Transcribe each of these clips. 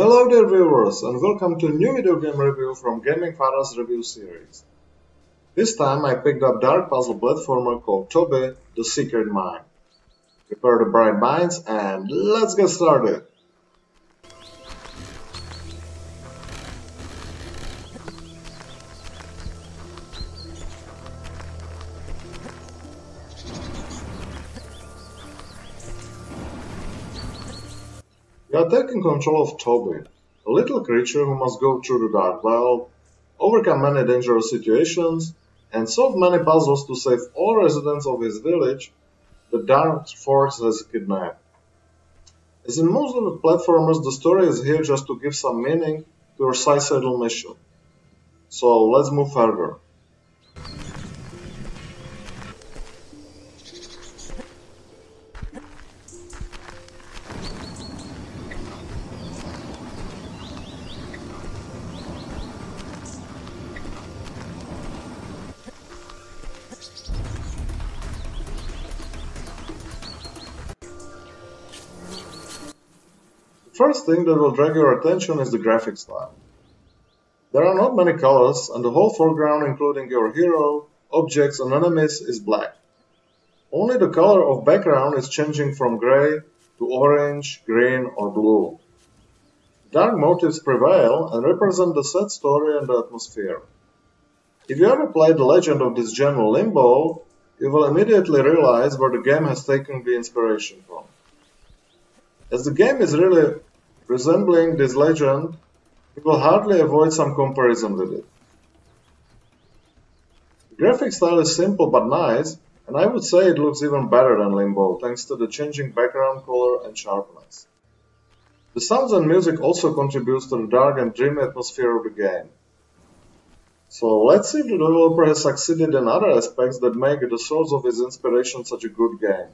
Hello there viewers and welcome to a new video game review from Gaming Father's review series. This time I picked up dark puzzle platformer called Toby, The Secret Mine. Prepare the bright minds and let's get started! You are taking control of Toby, a little creature who must go through the dark world, overcome many dangerous situations, and solve many puzzles to save all residents of his village the dark force has kidnapped. As in most of the platformers, the story is here just to give some meaning to your suicidal mission. So let's move further. The first thing that will drag your attention is the graphic style. There are not many colors and the whole foreground, including your hero, objects and enemies, is black. Only the color of background is changing from grey to orange, green or blue. Dark motifs prevail and represent the sad story and the atmosphere. If you ever played the legend of this genre Limbo, you will immediately realize where the game has taken the inspiration from. As the game is really resembling this legend, you will hardly avoid some comparison with it. The graphic style is simple but nice, and I would say it looks even better than Limbo thanks to the changing background color and sharpness. The sounds and music also contributes to the dark and dreamy atmosphere of the game. So let's see if the developer has succeeded in other aspects that make the source of his inspiration such a good game.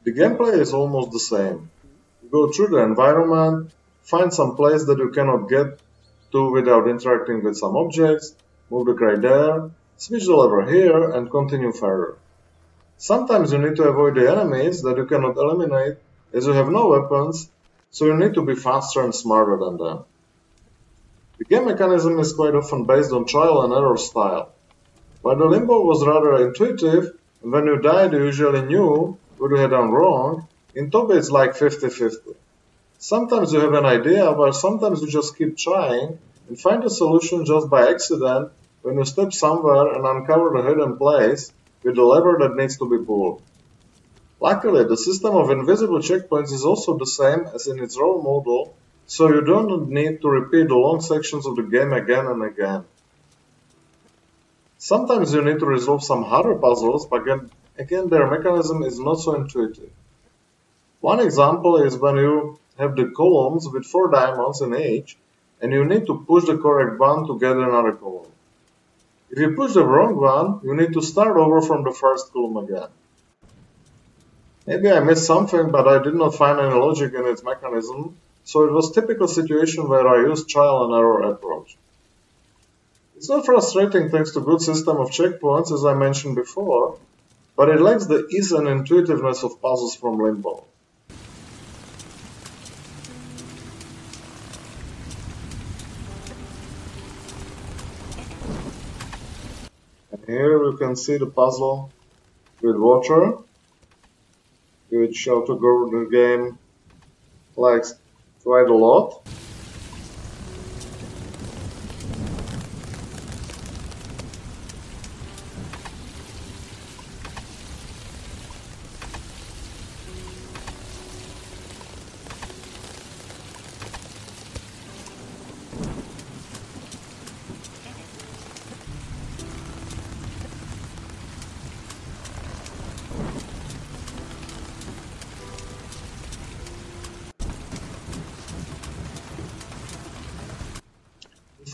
The gameplay is almost the same. You go through the environment, find some place that you cannot get to without interacting with some objects, move the crate there, switch the lever here and continue further. Sometimes you need to avoid the enemies that you cannot eliminate as you have no weapons, so you need to be faster and smarter than them. The game mechanism is quite often based on trial and error style. While the Limbo was rather intuitive, and when you died you usually knew what you had done wrong, in Toby it's like 50-50. Sometimes you have an idea, but sometimes you just keep trying and find a solution just by accident when you step somewhere and uncover the hidden place with the lever that needs to be pulled. Luckily, the system of invisible checkpoints is also the same as in its role model, so you don't need to repeat the long sections of the game again and again. Sometimes you need to resolve some harder puzzles, but again, their mechanism is not so intuitive. One example is when you have the columns with 4 diamonds in each, and you need to push the correct one to get another column. If you push the wrong one, you need to start over from the first column again. Maybe I missed something, but I did not find any logic in its mechanism, so it was a typical situation where I used trial and error approach. It's not frustrating thanks to good system of checkpoints as I mentioned before, but it lacks the ease and intuitiveness of puzzles from Limbo. And here we can see the puzzle with water, which Autogore the game likes quite a lot.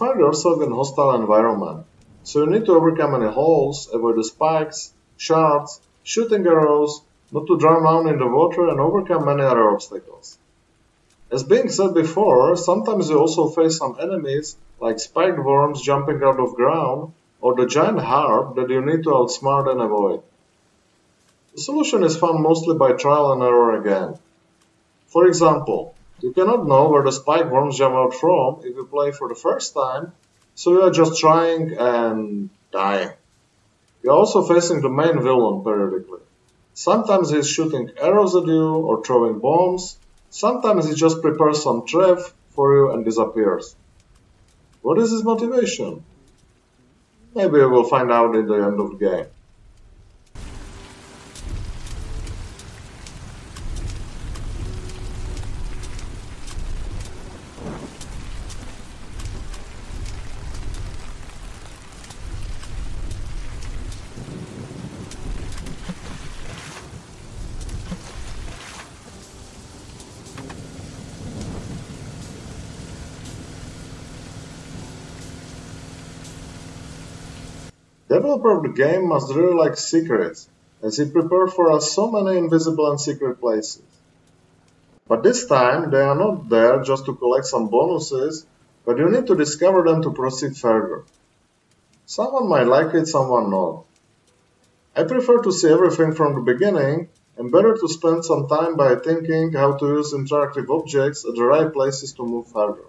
find yourself in a hostile environment, so you need to overcome any holes, avoid the spikes, shards, shooting arrows, not to drown down in the water, and overcome many other obstacles. As being said before, sometimes you also face some enemies like spiked worms jumping out of ground or the giant harp that you need to outsmart and avoid. The solution is found mostly by trial and error again. For example, you cannot know where the spiked worms jump out from if you play for the first time, so you are just trying and dying. You are also facing the main villain periodically. Sometimes he is shooting arrows at you or throwing bombs, sometimes he just prepares some trap for you and disappears. What is his motivation? Maybe we will find out in the end of the game. The developer of the game must really like secrets, as he prepared for us so many invisible and secret places. But this time they are not there just to collect some bonuses, but you need to discover them to proceed further. Someone might like it, someone not. I prefer to see everything from the beginning, and better to spend some time by thinking how to use interactive objects at the right places to move further.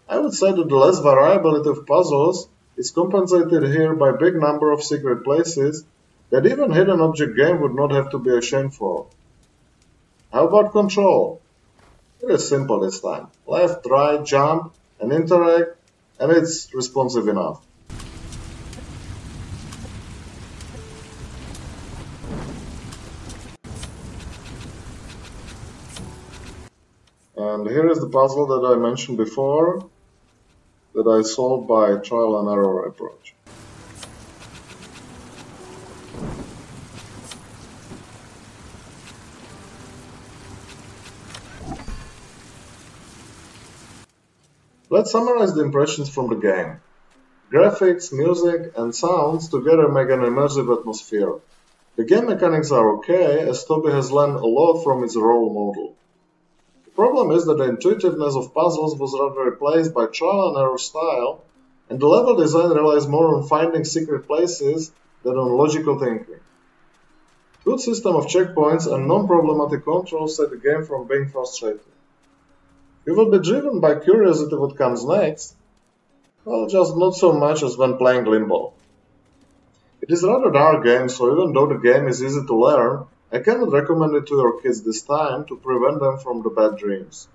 I would say that the less variability of puzzles is compensated here by a big number of secret places that even hidden object game would not have to be ashamed for. How about control? It is simple this time. Left, right, jump, and interact, and it's responsive enough. And here is the puzzle that I mentioned before, that I solved by trial and error approach. Let's summarize the impressions from the game. Graphics, music, and sounds together make an immersive atmosphere. The game mechanics are okay, as Toby has learned a lot from his role model. The problem is that the intuitiveness of puzzles was rather replaced by trial and error style, and the level design relies more on finding secret places than on logical thinking. Good system of checkpoints and non-problematic controls save the game from being frustrating. You will be driven by curiosity what comes next, well, just not so much as when playing Limbo. It is a rather dark game, so even though the game is easy to learn, I cannot recommend it to your kids this time to prevent them from the bad dreams.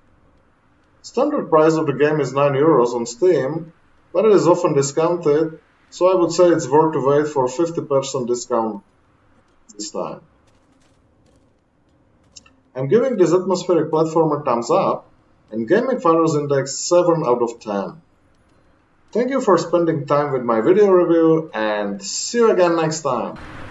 Standard price of the game is €9 on Steam, but it is often discounted, so I would say it's worth to wait for 50% discount this time. I'm giving this atmospheric platformer thumbs up, and Gaming Father's index 7 out of 10. Thank you for spending time with my video review, and see you again next time!